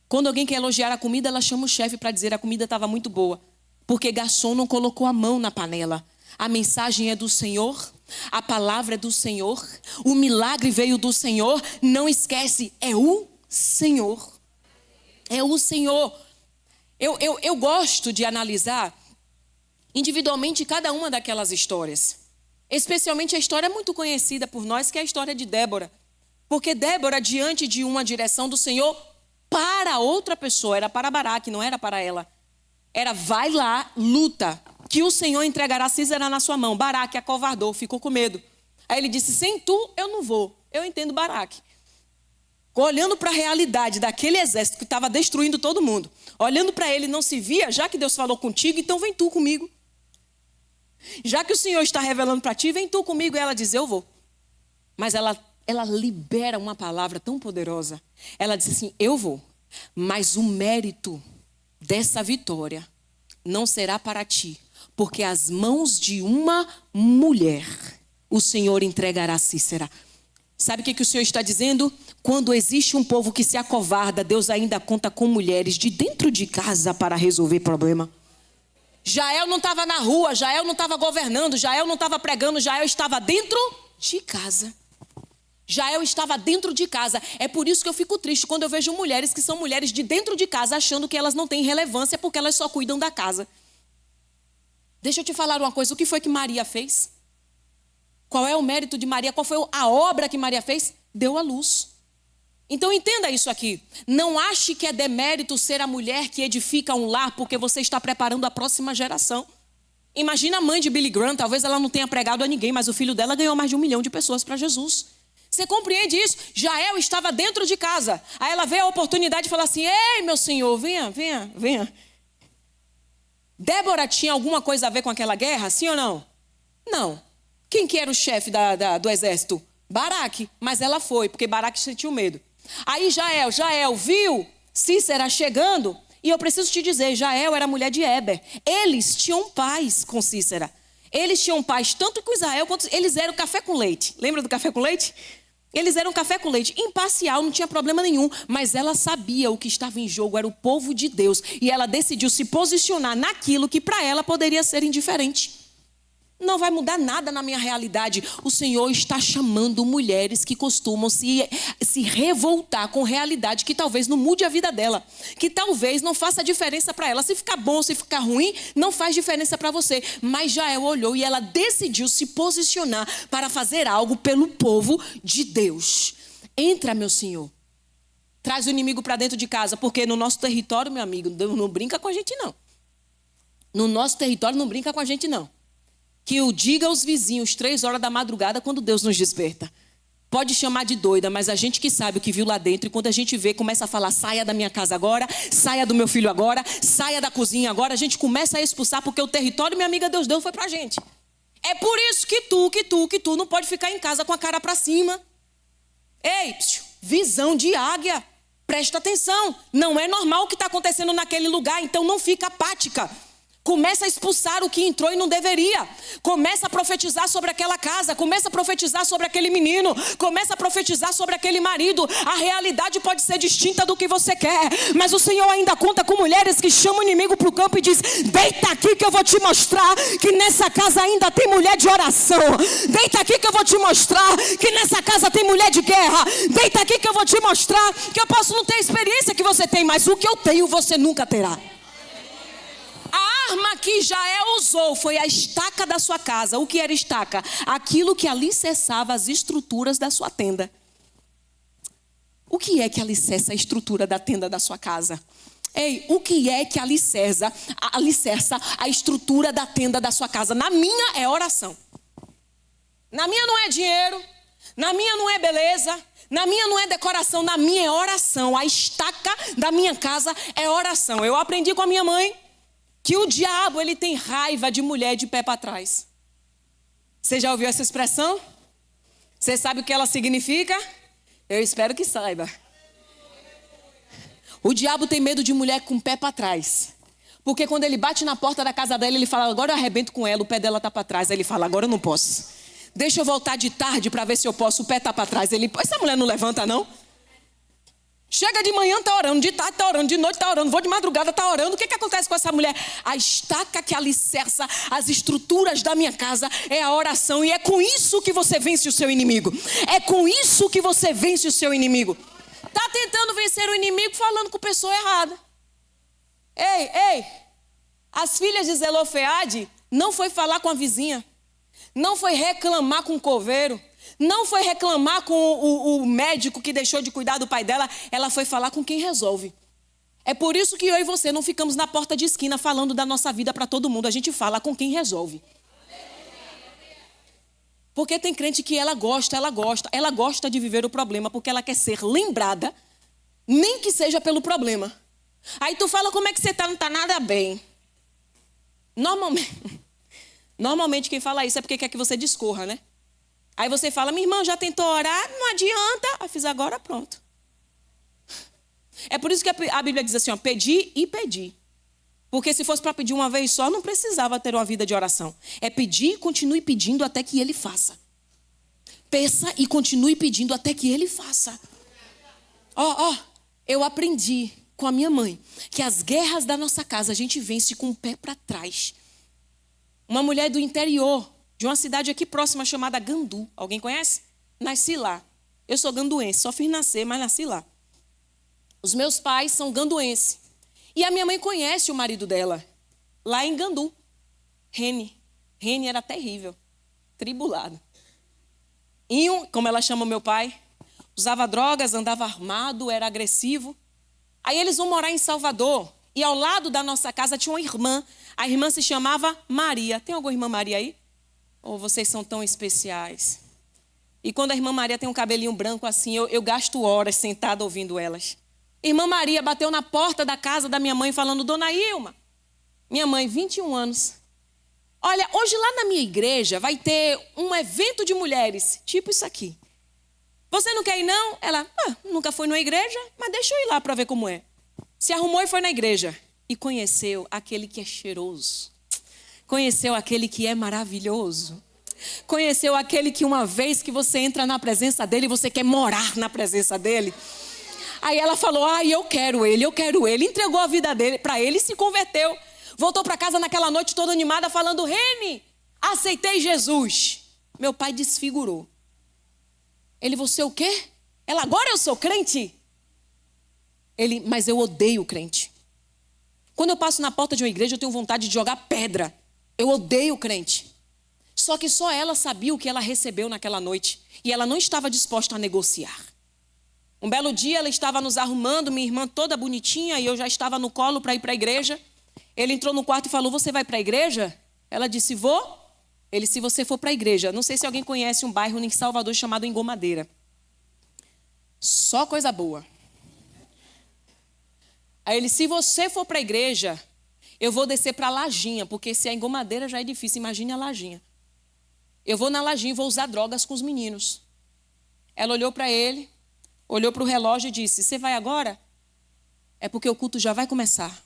Quando alguém quer elogiar a comida, ela chama o chefe para dizer: a comida estava muito boa. Porque garçom não colocou a mão na panela. A mensagem é do Senhor, a palavra é do Senhor, o milagre veio do Senhor. Não esquece, é o Senhor. É o Senhor. Eu gosto de analisar individualmente cada uma daquelas histórias. Especialmente a história muito conhecida por nós, que é a história de Débora. Porque Débora, diante de uma direção do Senhor para outra pessoa, era para Baraque, não era para ela. Era, vai lá, luta, que o Senhor entregará Sísera na sua mão. Baraque acovardou, ficou com medo. Aí ele disse, sem tu eu não vou. Eu entendo Baraque. Olhando para a realidade daquele exército que estava destruindo todo mundo. Olhando para ele, não se via, já que Deus falou contigo, então vem tu comigo. Já que o Senhor está revelando para ti, vem tu comigo. E ela diz, eu vou. Mas ela libera uma palavra tão poderosa. Ela diz assim, eu vou. Mas o mérito dessa vitória não será para ti. Porque as mãos de uma mulher o Senhor entregará a Sísera. Sabe o que o Senhor está dizendo? Quando existe um povo que se acovarda, Deus ainda conta com mulheres de dentro de casa para resolver problema. Jael não estava na rua, Jael não estava governando, Jael não estava pregando, Jael estava dentro de casa. Jael estava dentro de casa. É por isso que eu fico triste quando eu vejo mulheres que são mulheres de dentro de casa achando que elas não têm relevância porque elas só cuidam da casa. Deixa eu te falar uma coisa, o que foi que Maria fez? Qual é o mérito de Maria? Qual foi a obra que Maria fez? Deu à luz. Então entenda isso aqui. Não ache que é demérito ser a mulher que edifica um lar porque você está preparando a próxima geração. Imagina a mãe de Billy Graham, talvez ela não tenha pregado a ninguém, mas o filho dela ganhou mais de 1 milhão de pessoas para Jesus. Você compreende isso? Jael estava dentro de casa. Aí ela vê a oportunidade e fala assim, ei meu senhor, venha. Débora tinha alguma coisa a ver com aquela guerra, sim ou não? Não. Quem que era o chefe do exército? Baraque. Mas ela foi, porque Baraque sentiu medo. Aí Jael viu Sísera chegando. E eu preciso te dizer, Jael era mulher de Heber. Eles tinham paz com Sísera. Eles tinham paz tanto com Israel quanto eles eram café com leite. Lembra do café com leite? Eles eram café com leite, imparcial, não tinha problema nenhum. Mas ela sabia o que estava em jogo, era o povo de Deus. E ela decidiu se posicionar naquilo que para ela poderia ser indiferente. Não vai mudar nada na minha realidade. O Senhor está chamando mulheres que costumam se revoltar com realidade que talvez não mude a vida dela. Que talvez não faça diferença para ela. Se ficar bom, se ficar ruim, não faz diferença para você. Mas Jael olhou e ela decidiu se posicionar para fazer algo pelo povo de Deus. Entra, meu Senhor. Traz o inimigo para dentro de casa. Porque no nosso território, meu amigo, não brinca com a gente não. No nosso território não brinca com a gente não. Que o diga aos vizinhos 3 horas da madrugada quando Deus nos desperta. Pode chamar de doida, mas a gente que sabe o que viu lá dentro. E quando a gente vê, começa a falar, saia da minha casa agora, saia do meu filho agora, saia da cozinha agora. A gente começa a expulsar porque o território, minha amiga, Deus deu foi pra gente. É por isso que tu não pode ficar em casa com a cara pra cima. Ei, visão de águia. Presta atenção. Não é normal o que está acontecendo naquele lugar, então não fica apática. Começa a expulsar o que entrou e não deveria. Começa a profetizar sobre aquela casa. Começa a profetizar sobre aquele menino. Começa a profetizar sobre aquele marido. A realidade pode ser distinta do que você quer. Mas o Senhor ainda conta com mulheres que chamam o inimigo para o campo e diz, deita aqui que eu vou te mostrar que nessa casa ainda tem mulher de oração. Deita aqui que eu vou te mostrar que nessa casa tem mulher de guerra. Deita aqui que eu vou te mostrar que eu posso não ter a experiência que você tem, mas o que eu tenho você nunca terá. A arma que Jael usou foi a estaca da sua casa. O que era estaca? Aquilo que alicerçava as estruturas da sua tenda. O que é que alicerça a estrutura da tenda da sua casa? Ei, o que é que alicerça a estrutura da tenda da sua casa? Na minha é oração. Na minha não é dinheiro. Na minha não é beleza. Na minha não é decoração. Na minha é oração. A estaca da minha casa é oração. Eu aprendi com a minha mãe que o diabo, ele tem raiva de mulher de pé para trás. Você já ouviu essa expressão? Você sabe o que ela significa? Eu espero que saiba. O diabo tem medo de mulher com o pé para trás. Porque quando ele bate na porta da casa dela, ele fala, agora eu arrebento com ela, o pé dela está para trás. Aí ele fala, agora eu não posso. Deixa eu voltar de tarde para ver se eu posso, o pé está para trás. Essa mulher não levanta não? Chega de manhã, está orando, de tarde está orando, de noite está orando, vou de madrugada, está orando. O que acontece com essa mulher? A estaca que alicerça as estruturas da minha casa é a oração. E é com isso que você vence o seu inimigo. É com isso que você vence o seu inimigo. Está tentando vencer o inimigo falando com a pessoa errada. Ei, as filhas de Zelofeade não foi falar com a vizinha. Não foi reclamar com o coveiro. Não foi reclamar com o médico que deixou de cuidar do pai dela, ela foi falar com quem resolve. É por isso que eu e você não ficamos na porta de esquina falando da nossa vida para todo mundo. A gente fala com quem resolve. Porque tem crente que ela gosta de viver o problema, porque ela quer ser lembrada, nem que seja pelo problema. Aí tu fala como é que você tá, não tá nada bem. Normalmente quem fala isso é porque quer que você discorra, né? Aí você fala, minha irmã, já tentou orar? Não adianta. Eu fiz agora, pronto. É por isso que a Bíblia diz assim, ó, pedir e pedir. Porque se fosse para pedir uma vez só, não precisava ter uma vida de oração. É pedir e continue pedindo até que ele faça. Peça e continue pedindo até que ele faça. Eu aprendi com a minha mãe que as guerras da nossa casa a gente vence com o pé para trás. Uma mulher do interior, de uma cidade aqui próxima chamada Gandu. Alguém conhece? Nasci lá. Eu sou ganduense, só fiz nascer, mas nasci lá. Os meus pais são ganduenses. E a minha mãe conhece o marido dela, lá em Gandu. Rene. Rene era terrível, tribulado. Como ela chama meu pai, usava drogas, andava armado, era agressivo. Aí eles vão morar em Salvador. E ao lado da nossa casa tinha uma irmã. A irmã se chamava Maria. Tem alguma irmã Maria aí? Ou vocês são tão especiais? E quando a irmã Maria tem um cabelinho branco assim, eu gasto horas sentada ouvindo elas. Irmã Maria bateu na porta da casa da minha mãe falando, Dona Ilma, minha mãe, 21 anos. Olha, hoje lá na minha igreja vai ter um evento de mulheres, tipo isso aqui. Você não quer ir não? Ela, nunca foi numa igreja, mas deixa eu ir lá para ver como é. Se arrumou e foi na igreja. E conheceu aquele que é cheiroso. Conheceu aquele que é maravilhoso. Conheceu aquele que uma vez que você entra na presença dele, você quer morar na presença dele. Aí ela falou, eu quero ele. Entregou a vida dele para ele e se converteu. Voltou para casa naquela noite toda animada falando, Rene, aceitei Jesus. Meu pai desfigurou. Ele, você o quê? Ela, agora eu sou crente? Ele, mas eu odeio crente. Quando eu passo na porta de uma igreja, eu tenho vontade de jogar pedra. Eu odeio crente. Só que só ela sabia o que ela recebeu naquela noite. E ela não estava disposta a negociar. Um belo dia, ela estava nos arrumando, minha irmã toda bonitinha, e eu já estava no colo para ir para a igreja. Ele entrou no quarto e falou, você vai para a igreja? Ela disse, vou. Ele, se você for para a igreja. Não sei se alguém conhece um bairro em Salvador chamado Engomadeira. Só coisa boa. Aí ele, se você for para a igreja, eu vou descer para a Lajinha, porque se a Engomadeira já é difícil, imagine a Lajinha. Eu vou na Lajinha e vou usar drogas com os meninos. Ela olhou para ele, olhou para o relógio e disse, você vai agora? É porque o culto já vai começar.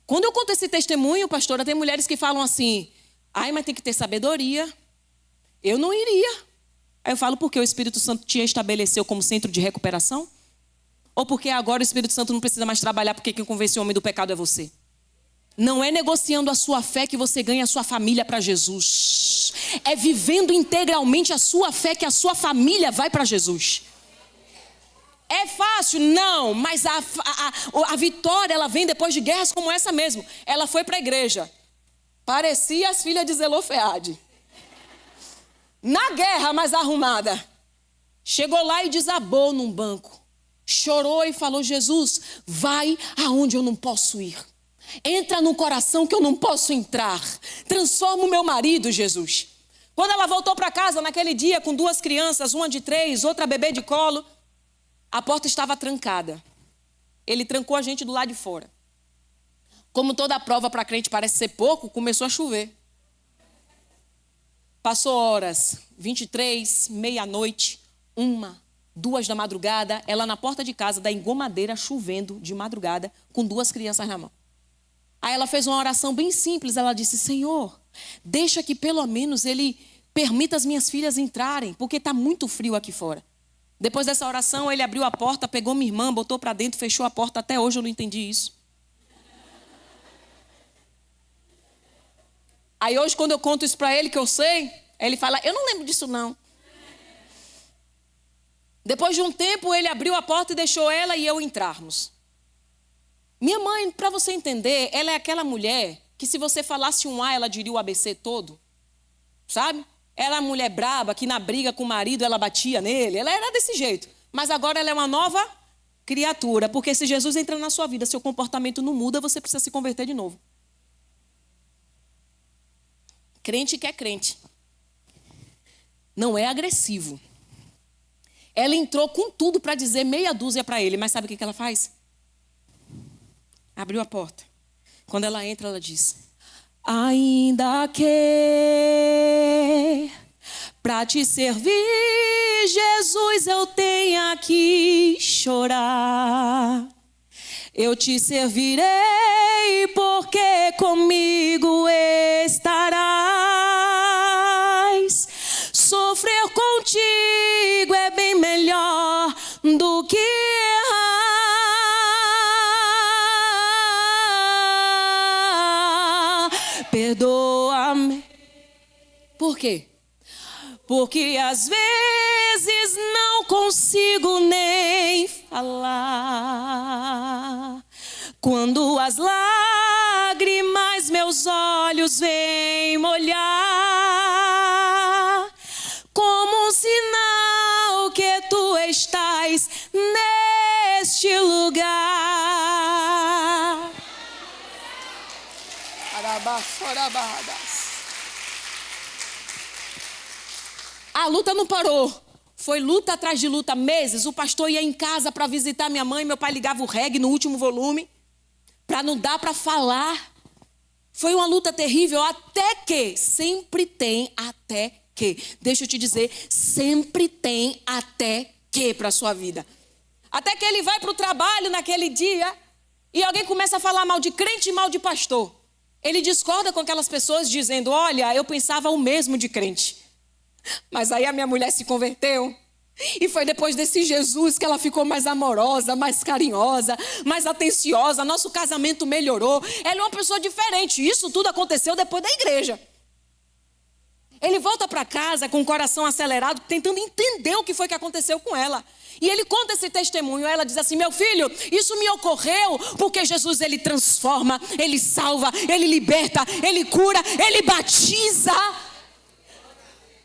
Quando eu conto esse testemunho, pastora, tem mulheres que falam assim, mas tem que ter sabedoria. Eu não iria. Aí eu falo, porque o Espírito Santo te estabeleceu como centro de recuperação? Ou porque agora o Espírito Santo não precisa mais trabalhar porque quem convence o homem do pecado é você? Não é negociando a sua fé que você ganha a sua família para Jesus. É vivendo integralmente a sua fé que a sua família vai para Jesus. É fácil? Não, mas a vitória ela vem depois de guerras como essa mesmo. Ela foi para a igreja. Parecia as filhas de Zelofeade. Na guerra, mas arrumada. Chegou lá e desabou num banco. Chorou e falou, Jesus, vai aonde eu não posso ir. Entra no coração que eu não posso entrar. Transforma o meu marido, Jesus. Quando ela voltou para casa naquele dia com 2 crianças, uma de 3, outra bebê de colo, a porta estava trancada. Ele trancou a gente do lado de fora. Como toda prova para crente parece ser pouco, começou a chover. Passou horas, 23, meia-noite, 1, 2 da madrugada, ela na porta de casa da Engomadeira, chovendo de madrugada, com 2 crianças na mão. Aí ela fez uma oração bem simples, ela disse, Senhor, deixa que pelo menos ele permita as minhas filhas entrarem, porque está muito frio aqui fora. Depois dessa oração, ele abriu a porta, pegou minha irmã, botou para dentro, fechou a porta. Até hoje eu não entendi isso. Aí hoje, quando eu conto isso para ele, que eu sei, ele fala, eu não lembro disso não. Depois de um tempo, ele abriu a porta e deixou ela e eu entrarmos. Minha mãe, para você entender, ela é aquela mulher que se você falasse um A, ela diria o ABC todo. Sabe? Era a mulher braba que na briga com o marido ela batia nele. Ela era desse jeito. Mas agora ela é uma nova criatura. Porque se Jesus entra na sua vida, seu comportamento não muda, você precisa se converter de novo. Crente que é crente. Não é agressivo. Ela entrou com tudo para dizer meia dúzia para ele. Mas sabe o que ela faz? Abriu a porta. Quando ela entra, ela diz: ainda que para te servir, Jesus, eu tenha que chorar. Eu te servirei porque comigo estarás. Sofrer contigo é bem melhor do que errar. Perdoa-me. Por quê? Porque às vezes não consigo nem falar. Quando as lágrimas meus olhos vêm molhar, como um sinal que tu estás neste lugar. A luta não parou. Foi luta atrás de luta, meses. O pastor ia em casa para visitar minha mãe. Meu pai ligava o reggae no último volume, para não dar para falar. Foi uma luta terrível, até que, sempre tem até que. Deixa eu te dizer, sempre tem até que para a sua vida. Até que ele vai para o trabalho naquele dia e alguém começa a falar mal de crente e mal de pastor. Ele discorda com aquelas pessoas dizendo: olha, eu pensava o mesmo de crente. Mas aí a minha mulher se converteu. E foi depois desse Jesus que ela ficou mais amorosa, mais carinhosa, mais atenciosa. Nosso casamento melhorou. Ela é uma pessoa diferente. Isso tudo aconteceu depois da igreja. Ele volta para casa com o coração acelerado, tentando entender o que foi que aconteceu com ela. E ele conta esse testemunho. Ela diz assim: meu filho, isso me ocorreu porque Jesus, ele transforma, ele salva, ele liberta, ele cura, ele batiza.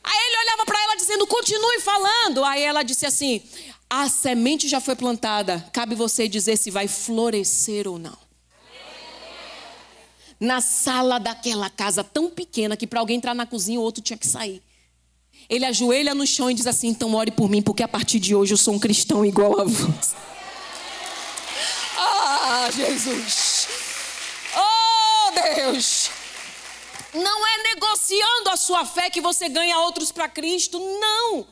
Aí ele olhava para ela dizendo: continue falando. Aí ela disse assim: a semente já foi plantada, cabe você dizer se vai florescer ou não. Na sala daquela casa tão pequena que para alguém entrar na cozinha o outro tinha que sair. Ele ajoelha no chão e diz assim: então ore por mim, porque a partir de hoje eu sou um cristão igual a você. Ah, Jesus. Oh, Deus. Não é negociando a sua fé que você ganha outros para Cristo, não.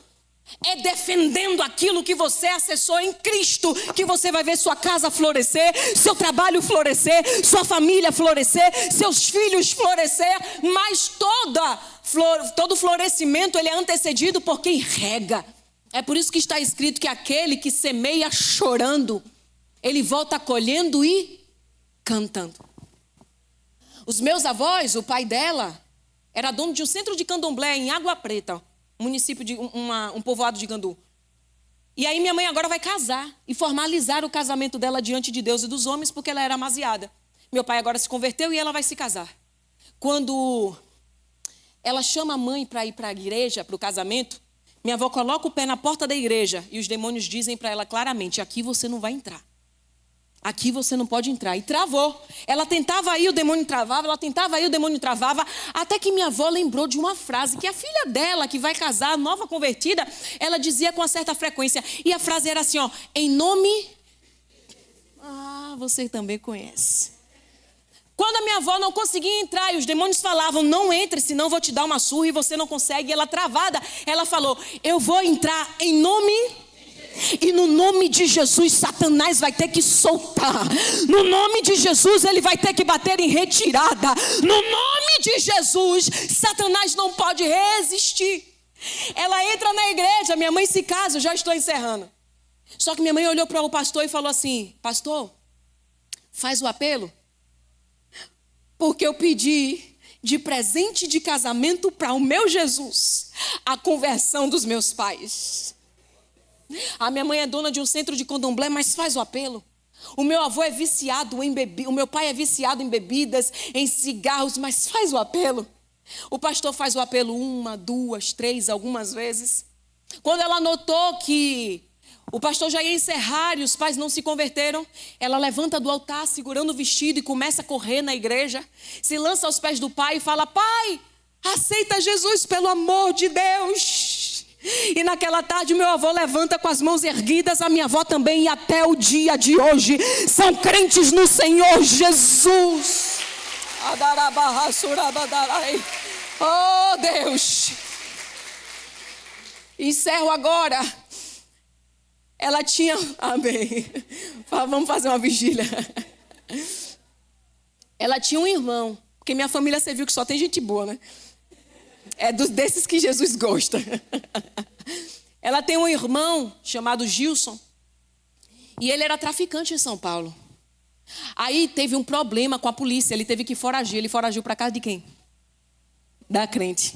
É defendendo aquilo que você acessou em Cristo que você vai ver sua casa florescer, seu trabalho florescer, sua família florescer, seus filhos florescer. Mas todo florescimento ele é antecedido por quem rega. É por isso que está escrito que aquele que semeia chorando, ele volta colhendo e cantando. Os meus avós, o pai dela, era dono de um centro de candomblé em Água Preta, município de um povoado de Gandu. E aí minha mãe agora vai casar e formalizar o casamento dela diante de Deus e dos homens, porque ela era amaziada. Meu pai agora se converteu e ela vai se casar. Quando ela chama a mãe para ir para a igreja, para o casamento, minha avó coloca o pé na porta da igreja e os demônios dizem para ela claramente: aqui você não vai entrar. Aqui você não pode entrar. E travou. Ela tentava ir, o demônio travava. Ela tentava ir, o demônio travava. Até que minha avó lembrou de uma frase que a filha dela, que vai casar, nova convertida, ela dizia com uma certa frequência. E a frase era assim, ó: em nome... Ah, você também conhece. Quando a minha avó não conseguia entrar e os demônios falavam: não entre, senão eu vou te dar uma surra, e você não consegue. E ela travada, ela falou: eu vou entrar em nome... E no nome de Jesus, Satanás vai ter que soltar. No nome de Jesus, ele vai ter que bater em retirada. No nome de Jesus, Satanás não pode resistir. Ela entra na igreja, minha mãe se casa, eu já estou encerrando. Só que minha mãe olhou para o pastor e falou assim: pastor, faz o apelo, porque eu pedi de presente de casamento para o meu Jesus a conversão dos meus pais. A minha mãe é dona de um centro de candomblé, mas faz o apelo. O meu avô é viciado em bebidas, o meu pai é viciado em bebidas, em cigarros, mas faz o apelo. O pastor faz o apelo 1, 2, 3, algumas vezes. Quando ela notou que o pastor já ia encerrar e os pais não se converteram, ela levanta do altar segurando o vestido e começa a correr na igreja. Se lança aos pés do pai e fala: pai, aceita Jesus pelo amor de Deus. E naquela tarde meu avô levanta com as mãos erguidas, a minha avó também, e até o dia de hoje são crentes no Senhor Jesus. Oh Deus. Encerro agora. Ela tinha, amém, vamos fazer uma vigília. Ela tinha um irmão, porque minha família, você viu que só tem gente boa, né? É desses que Jesus gosta. Ela tem um irmão chamado Gilson, e ele era traficante em São Paulo. Aí teve um problema com a polícia, ele teve que foragir. Ele foragiu para casa de quem? Da crente.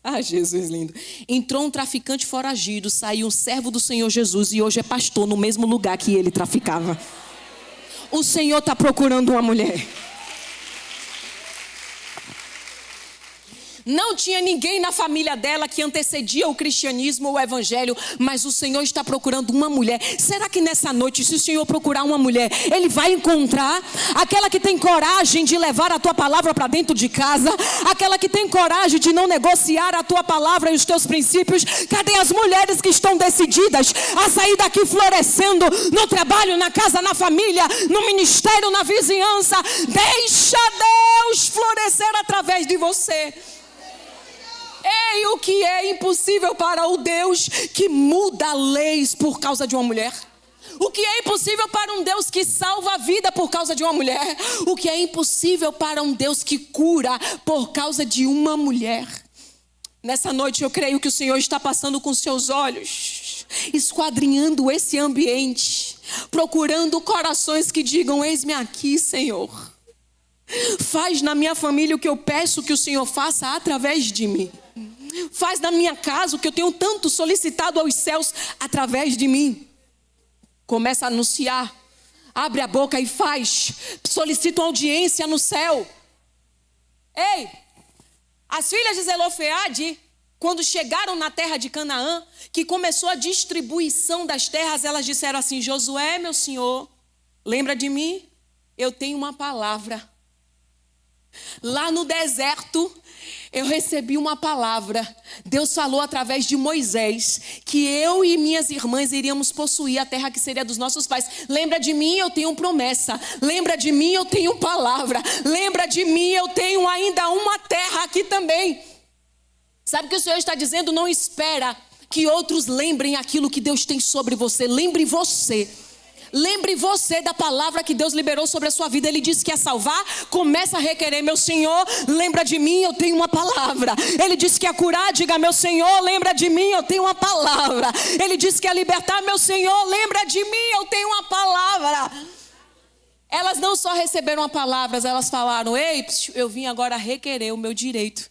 Ah, Jesus lindo. Entrou um traficante foragido, saiu um servo do Senhor Jesus e hoje é pastor no mesmo lugar que ele traficava. O Senhor está procurando uma mulher. Não tinha ninguém na família dela que antecedia o cristianismo ou o evangelho, mas o Senhor está procurando uma mulher. Será que nessa noite, se o Senhor procurar uma mulher, Ele vai encontrar aquela que tem coragem de levar a tua palavra para dentro de casa, aquela que tem coragem de não negociar a tua palavra e os teus princípios? Cadê as mulheres que estão decididas a sair daqui florescendo no trabalho, na casa, na família, no ministério, na vizinhança? Deixa Deus florescer através de você. Ei, o que é impossível para o Deus que muda leis por causa de uma mulher? O que é impossível para um Deus que salva a vida por causa de uma mulher? O que é impossível para um Deus que cura por causa de uma mulher? Nessa noite eu creio que o Senhor está passando com seus olhos, esquadrinhando esse ambiente, procurando corações que digam: eis-me aqui, Senhor. Faz na minha família o que eu peço que o Senhor faça através de mim. Faz na minha casa o que eu tenho tanto solicitado aos céus através de mim. Começa a anunciar. Abre a boca e faz. Solicita uma audiência no céu. Ei, as filhas de Zelofeade, quando chegaram na terra de Canaã, que começou a distribuição das terras, elas disseram assim: Josué, meu senhor, lembra de mim? Eu tenho uma palavra. Lá no deserto, eu recebi uma palavra. Deus falou através de Moisés que eu e minhas irmãs iríamos possuir a terra que seria dos nossos pais. Lembra de mim, eu tenho promessa. Lembra de mim, eu tenho palavra. Lembra de mim, eu tenho ainda uma terra aqui também. Sabe o que o Senhor está dizendo? Não espera que outros lembrem aquilo que Deus tem sobre você. Lembre você. Lembre você da palavra que Deus liberou sobre a sua vida. Ele disse que ia salvar, começa a requerer: meu Senhor, lembra de mim, eu tenho uma palavra. Ele disse que ia curar, diga: meu Senhor, lembra de mim, eu tenho uma palavra. Ele disse que ia libertar, meu Senhor, lembra de mim, eu tenho uma palavra. Elas não só receberam a palavra, elas falaram: ei, eu vim agora requerer o meu direito.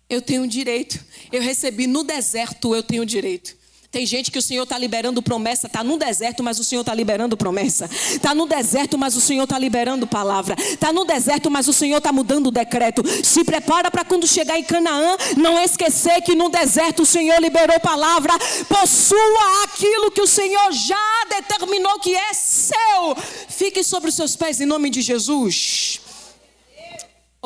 Eu tenho direito. Eu recebi no deserto, eu tenho direito. Tem gente que o Senhor está liberando promessa, está no deserto, mas o Senhor está liberando promessa. Está no deserto, mas o Senhor está liberando palavra. Está no deserto, mas o Senhor está mudando o decreto. Se prepara para quando chegar em Canaã, não esquecer que no deserto o Senhor liberou palavra. Possua aquilo que o Senhor já determinou que é seu. Fique sobre os seus pés em nome de Jesus.